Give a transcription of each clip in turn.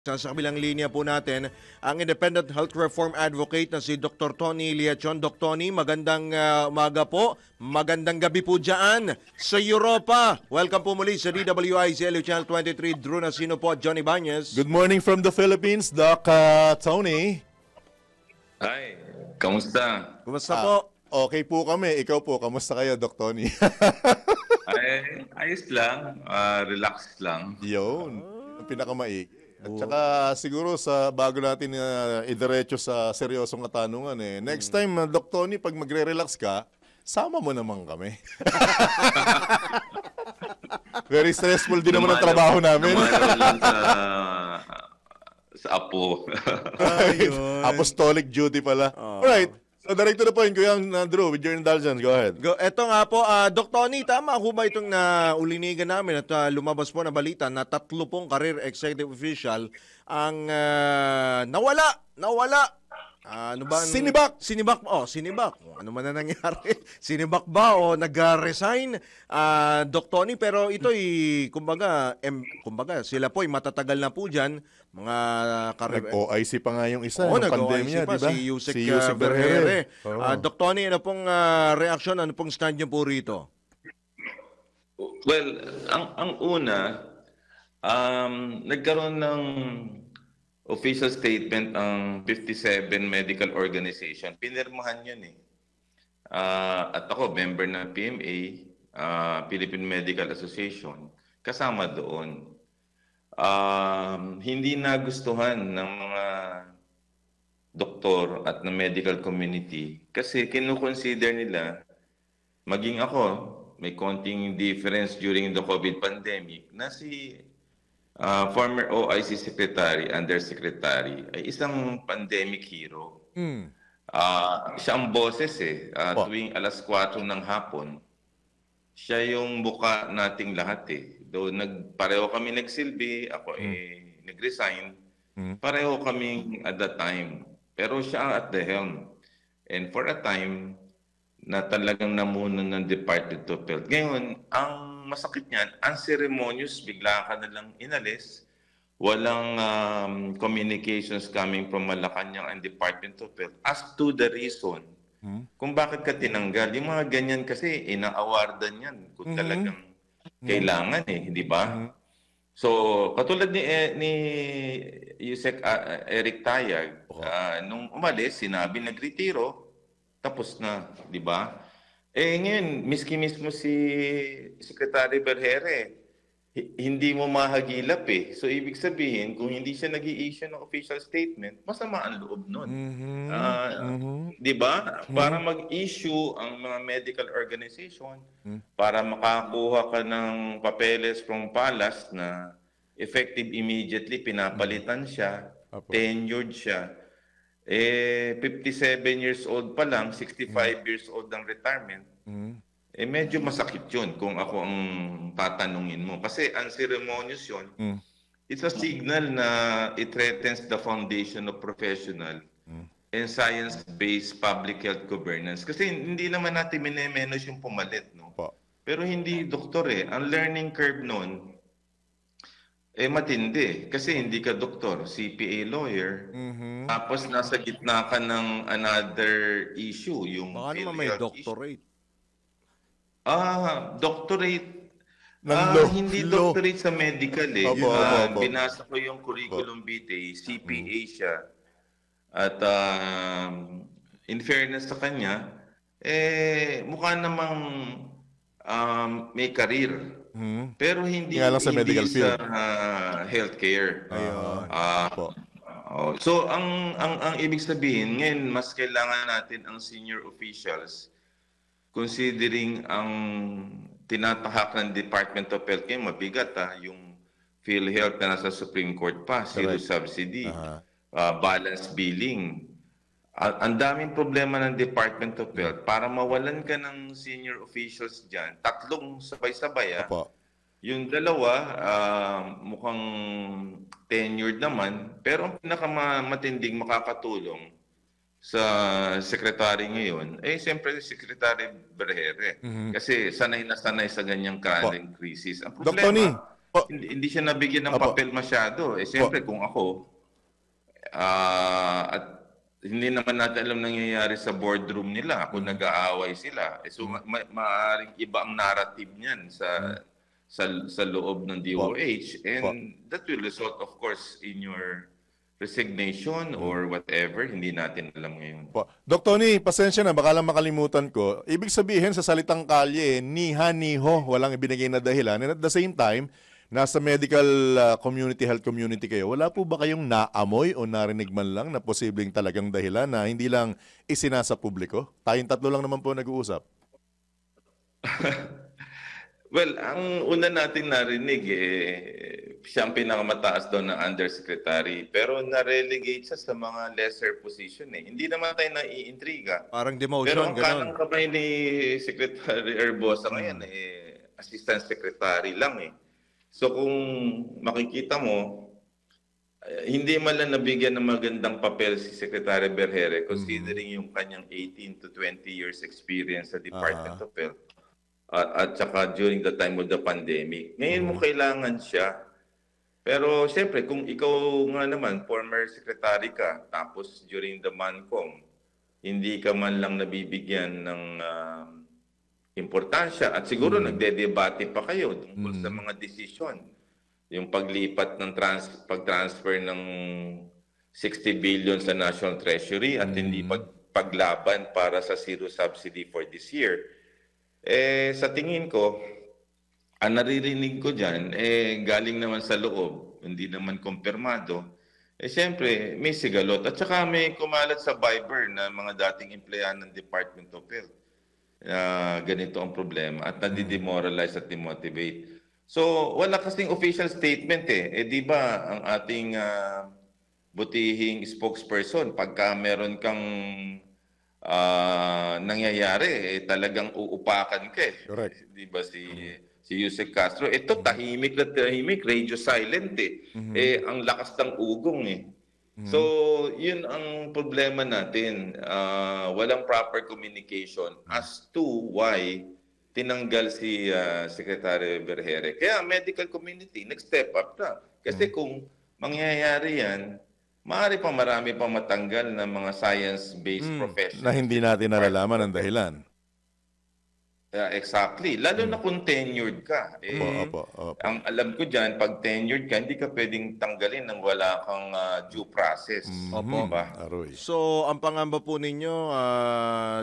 Sa kabilang linya po natin, ang Independent Health Reform Advocate na si Dr. Tony Liachon. Dr. Tony, magandang umaga po. Magandang gabi po dyan sa Europa. Welcome po muli sa DWIZ Channel 23. Drew Nasino po at Johnny Banez. Good morning from the Philippines, Doc Tony. Hi, kamusta? Kumusta po? Okay po kami. Ikaw po, kamusta kayo, Doc Tony? Ay, ayos lang, relax lang. Yun, ang pinakamaigi. At saka siguro sa bago natin idiretso sa seryosong katanungan next time, Doc Tony, pag magre-relax ka, sama mo naman kami. Very stressful din naman ang trabaho namin. Dumalaw lang sa apo. Apostolic duty pala. Alright. So direct to the point, Kuya Drew, with your indulgence, go ahead. Eto nga po, Dr. Tony, tama ho ba itong naulinigan namin at lumabas po na balita na 3 pong career executive official ang nawala. Ano ba? Sinibak! Sinibak. Sinibak. Ano man na nangyari? Sinibak ba o nag-resign? Dr. Tony, pero ito'y, kumbaga, sila po'y matatagal na po dyan. Mga Nag-OIC pa nga yung isa, Oo, ng pandemya, pa, di ba? si Yusek Berhere. Dr. Tony, ano pong reaksyon? Ano pong stand niyo po rito? Well, ang una, nagkaroon ng official statement ang 57 medical organization. Pinirmahan yun at ako, member ng PMA, Philippine Medical Association, kasama doon. Hindi nagustuhan ng mga doktor at ng medical community kasi kinukonsider nila, maging ako, may konting difference during the COVID pandemic, na si former OIC Secretary, Undersecretary, ay isang pandemic hero. Siya ang boses tuwing alas 4 ng hapon. Siya yung buka nating lahat Though pareho kami nagsilbi, ako nag-resign, pareho kaming at that time. Pero siya at the helm. And for a time, na talagang namuno ng Department of Health. Ngayon, ang masakit niyan, unceremonious, bigla ka na lang inalis. Walang communications coming from Malacanang and Department of Health as to the reason kung bakit ka tinanggal. Yung mga ganyan kasi, ina-awardan yan kung talagang kailangan di ba? So, katulad ni Yusek Eric Tayag, nung umalis, sinabi nagretiro, tapos na, di ba? Ngayon, miski mismo si Secretary Berhere, hindi mo mahagilap So, ibig sabihin, kung hindi siya nag-i-issue ng official statement, masama ang loob nun. Di ba? Para mag-issue ang mga medical organization, para makakuha ka ng papeles from Palace na effective immediately, pinapalitan siya, tenured siya. 57 years old pa lang, 65 years old ang retirement, medyo masakit yun kung ako ang tatanungin mo. Kasi unceremonious yun. It's a signal na it threatens the foundation of professional and science-based public health governance. Kasi hindi naman natin minemenos yung pumalit, no? Pero hindi doktor Ang learning curve nun, matindi. Kasi hindi ka doktor, CPA lawyer. Tapos nasa gitna ka ng another issue, yung Baka naman may doctorate. Doctorate. Hindi law. doctorate sa medical Binasa ko yung curriculum vitae, CPA siya. At in fairness sa kanya, mukha namang may career. Pero hindi lang sa medical field. Sa healthcare. So ang ibig sabihin, ngayon mas kailangan natin ang senior officials considering ang tinatahak ng Department of Health ngayon, mabigat yung PhilHealth na nasa Supreme Court pa, zero subsidy, balance billing. Ang daming problema ng Department of Health. Para mawalan ka ng senior officials dyan, 3 sabay-sabay. Yung 2, mukhang tenured naman. Pero ang pinakamatinding makakatulong sa secretary ngayon, siyempre si Secretary Berhere. Kasi sanay na sanay sa ganyang kaling crisis. Ang problema, Po, hindi siya nabigyan ng Opo. papel masyado. Eh, siyempre, kung ako, at hindi naman natin alam nangyayari sa boardroom nila kung nag-aaway sila. Eh, so, maaaring iba ang narrative niyan sa loob ng Po. DOH. Po. And that will result, of course, in your resignation or whatever. Hindi natin alam ngayon. Po. Doc Tony, pasensya na, baka lang makalimutan ko. Ibig sabihin sa salitang kalye, niha-niho, walang ibinigay na dahilan. And at the same time, nasa medical community, health community kayo, wala po ba kayong naamoy o narinig man lang na posibleng talagang dahilan na hindi lang isinasa publiko? Tayong tatlo lang naman po nag-uusap. Well, ang una natin narinig, siya ang pinakamataas doon na undersecretary. Pero na-relegate siya sa mga lesser position. Hindi naman tayo naiintriga. Parang Pero demotion, ang ganun. kanang kamay ni Secretary Herbosa ngayon, assistant secretary lang . So kung makikita mo, hindi man lang nabigyan ng magandang papel si Secretary Berhere considering yung kanyang 18 to 20 years experience sa Department of Health at saka during the time of the pandemic. Ngayon mo kailangan siya. Pero siyempre, kung ikaw nga naman, former secretary ka, tapos during the MANCOM, hindi ka man lang nabibigyan ng importansya at siguro nagde-debate pa kayo tungkol sa mga desisyon. Yung paglipat ng pag-transfer ng 60 billion sa National Treasury at hindi paglaban para sa zero subsidy for this year. Sa tingin ko, ang naririnig ko dyan, galing naman sa loob, hindi naman kumpirmado. Siyempre, may sigalot. At saka may kumalat sa Viber na mga dating empleyado ng Department of Health. Ganito ang problema at nadi-demoralize at demotivate. So, wala kasing official statement . Di ba ang ating butihing spokesperson, pagka meron kang nangyayari, talagang uupakan ka . Correct. Di ba si Yusek Castro? Ito, tahimik na tahimik, radio silent . Ang lakas ng ugong . So, yun ang problema natin. Walang proper communication as to why tinanggal si Secretary Berhere. Kaya medical community, nag-step up na. Kasi kung mangyayari yan, maaari pa marami pa matanggal ng mga science-based professionals. Na hindi natin nalalaman ang dahilan. Exactly. Lalo na kung tenured ka. Opo. Ang alam ko dyan, pag tenured ka, hindi ka pwedeng tanggalin nang wala kang due process. Diba? Aroy. So, ang pangamba po ninyo,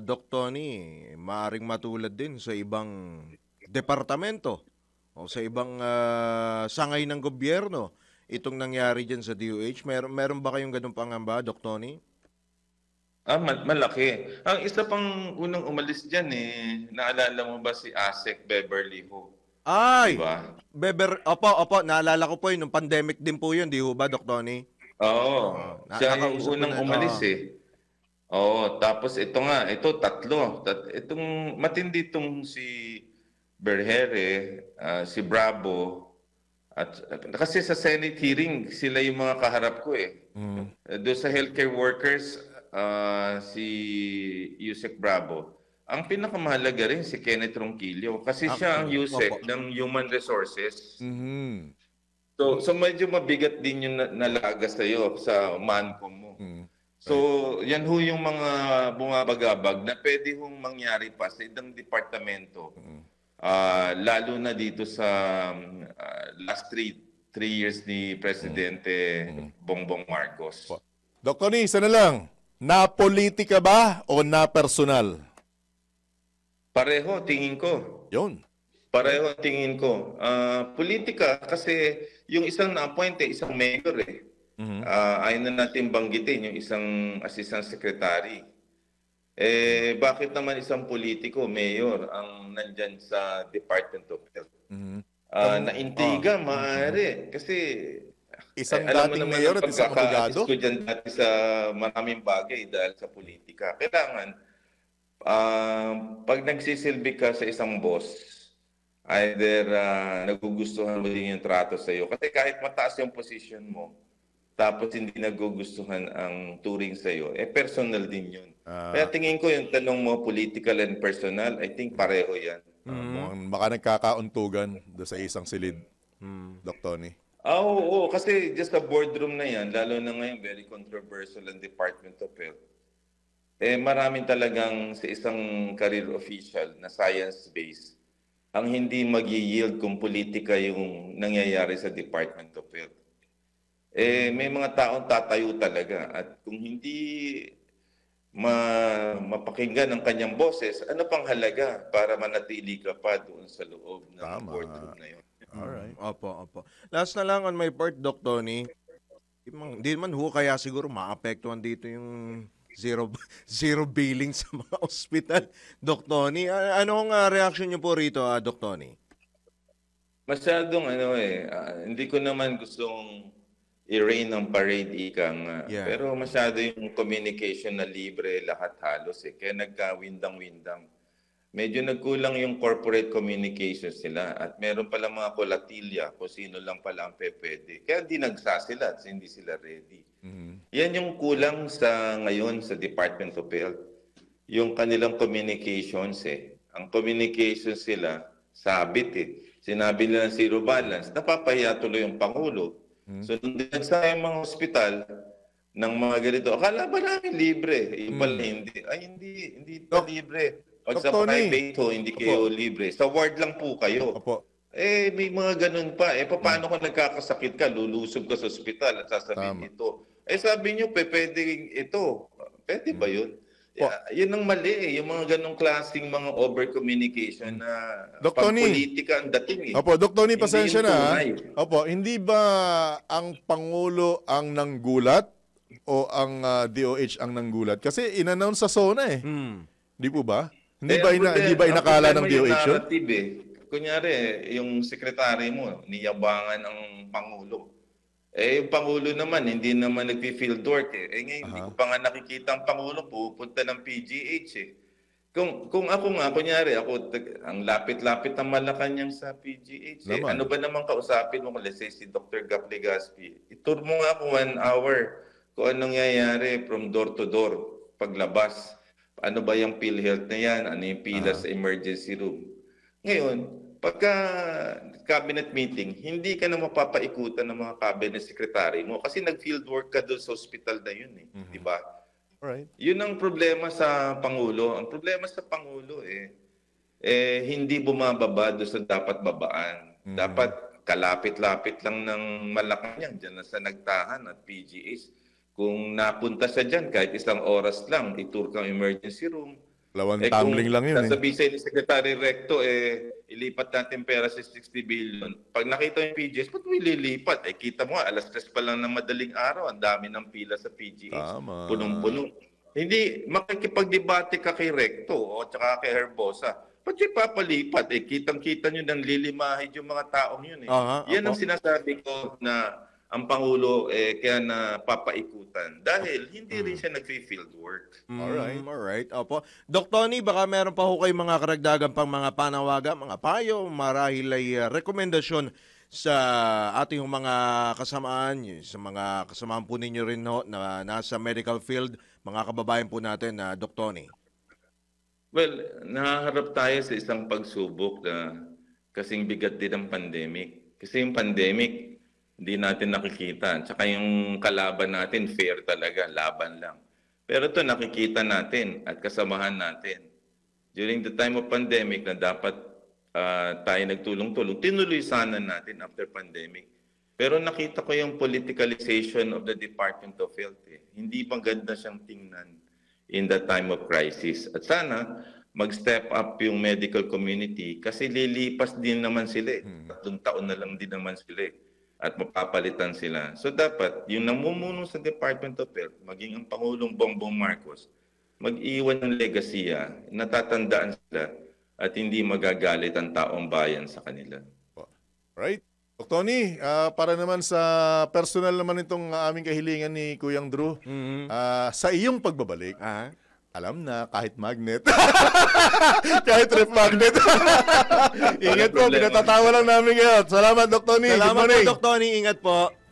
Doc Tony, maaring matulad din sa ibang departamento o sa ibang sangay ng gobyerno itong nangyari dyan sa DOH. Meron ba kayong ganung pangamba, Doc Tony? Malaki. Ang isa pang unang umalis dyan naalala mo ba si Asek Beverly Ho? Ay! Diba? Opo, naalala ko po yun. Nung pandemic din po yun, di ho ba, Doc Tony? Oo. Siya yung nakausap ko unang na- umalis Oo. Tapos ito nga, tatlo. Itong matindi itong si Berhere, si Bravo, at kasi sa Senate hearing, sila yung mga kaharap ko Doon sa healthcare workers, si Yusek Bravo. Ang pinakamahalaga rin si Kenneth Ronquillo kasi siya ang Yusek ng Human Resources. So medyo mabigat din yung nalaga sa'yo sa MANCOM mo. So yan ho yung mga bumabagabag na pwede hong mangyari pa sa ibang departamento. Lalo na dito sa last three years ni Presidente Bongbong Marcos. Doc Tony, isa na lang. Na-politika ba o na-personal? Pareho, tingin ko. Yun. Pareho ang tingin ko. Politika, kasi yung isang na-appoint isang mayor ayaw na natin banggitin yung isang assistant secretary. Bakit naman isang politiko, mayor, ang nandyan sa Department of Health? Naintiga, maaari. Kasi Isang alam mo dating naman mayor ang at isang abogado? pagkaka-assist ko dyan dati sa maraming bagay dahil sa politika. Kailangan, pag nagsisilbi ka sa isang boss, either nagugustuhan mo din yung trato sa iyo. Kasi kahit mataas yung position mo, tapos hindi nagugustuhan ang turing sa iyo, personal din yun. Kaya tingin ko yung tanong mo, political and personal, I think pareho yan. Baka nagkakauntugan doon sa isang silid. Doc Tony? Oo, kasi just sa boardroom na yan, lalo na ngayon, very controversial ang Department of Health. Maraming talagang sa isang career official na science-based ang hindi mag-yield kung politika yung nangyayari sa Department of Health. May mga taong tatayo talaga at kung hindi mapakinggan ang kanyang boses, ano pang halaga para manatili ka pa doon sa loob ng boardroom na yun? Alright. Opo. Last na lang on my part, Doc Tony. Di man ho kaya siguro maapektuhan dito yung zero billing sa mga ospital. Doc Tony, anong reaction niyo po rito, Doc Tony? Masyadong hindi ko naman gustong i-rain ng parade ikang. Yeah. Pero masyado yung communication na libre lahat halos Kaya nagka-windang-windang. Medyo nagkulang yung corporate communications nila at meron pala mga kolatilya kung sino lang pala ang pwede. Kaya di nagsasila at hindi sila ready. Yan yung kulang sa ngayon sa Department of Health. Yung kanilang communications Ang communications sila sabit Sinabi nila zero balance. Napapahiya tuloy yung Pangulo. So nung dinagsa yung mga ospital ng mga ganito, akala ba namin libre? Yung pala hindi. Ay hindi pa libre. Pag sa private hindi kayo libre. Sa ward lang po kayo. Opo. May mga ganun pa. Paano kung nagkakasakit ka, lulusob ka sa ospital at sasabihin ito? Sabi nyo, pwede ito. Pwede ba yun? Yun ang mali Yung mga ganung klaseng mga over-communication na pag-politika ang dating Opo, Doc Tony, pasensya yung na. tunay. Opo, hindi ba ang Pangulo ang nanggulat o ang DOH ang nanggulat? Kasi in-announce sa SONA Di po ba? Hindi ba inakala ng DOH yun? Narrative Kunyari, yung sekretary mo, niyabangan ang Pangulo. Yung Pangulo naman, hindi naman nag-field work ngayon, hindi ko pa nga nakikita ang Pangulo pupunta ng PGH Kung ako nga, kunyari, ang lapit-lapit ng Malacanang sa PGH ano ba naman kausapin mo? Let's say si Dr. Gap Legazpi. Itur mo nga ako 1 hour kung anong nangyayari from door to door paglabas. Ano ba yung PhilHealth na yan? Ano yung pila sa emergency room? Ngayon, pagka cabinet meeting, hindi ka na mapapaikutan ng mga cabinet secretary mo kasi nag-field work ka doon sa hospital na yun di ba? Alright. Yun ang problema sa Pangulo. Ang problema sa Pangulo hindi bumababa doon sa dapat babaan. Dapat kalapit-lapit lang ng Malacanang dyan sa Nagtahan at PGH. Kung napunta siya dyan, kahit isang oras lang, itur kang emergency room. Lawan tumbling lang yun Sasabihin sa'yo ni Secretary Recto, ilipat natin pera sa 60 billion. Pag nakita yung PGS, ba't mo ililipat? Kita mo, alas 3 pa lang ng madaling araw, ang dami ng pila sa PGS. Punong-puno. Hindi, makikipagdebate ka kay Recto o tsaka kay Herbosa. Ba't yung papalipat? Kitang-kita nyo ng lilimahid yung mga taong yun Yan ang sinasabi ko na ang Pangulo kaya napapaikutan dahil hindi rin siya nag-field work. Alright. Opo. Doc Tony, baka meron pa ho kayong mga karagdagan pang mga panawagan, mga payo, marahil ay rekomendasyon sa ating mga kasamaan, sa mga kasamaan po ninyo rin ho, na nasa medical field, mga kababayan po natin na Doc Tony. Well, nahaharap tayo sa isang pagsubok na kasing bigat din ng pandemic. Kasi yung pandemic, hindi natin nakikita. Tsaka yung kalaban natin, fair talaga, laban lang. Pero ito nakikita natin at kasamahan natin. During the time of pandemic na dapat tayo nagtulong-tulong, tinuloy sana natin after pandemic. Pero nakita ko yung politicalization of the Department of Health. Hindi maganda siyang tingnan in the time of crisis. At sana mag-step up yung medical community kasi lilipas din naman sila. 3 taon na lang din naman sila at mapapalitan sila. So dapat, yung namumuno sa Department of Health, maging ang Pangulong Bongbong Marcos, mag-iwan ng legasiya, natatandaan sila, at hindi magagalit ang taong bayan sa kanila. Right. Dr. Tony, para naman sa personal naman itong aming kahilingan ni Kuyang Drew, sa iyong pagbabalik, alam na, kahit magnet, kahit ref magnet. Ingat po, pinatatawa lang namin ngayon. Salamat, Dr. Tony. Salamat po, Doc Tony. Ingat po.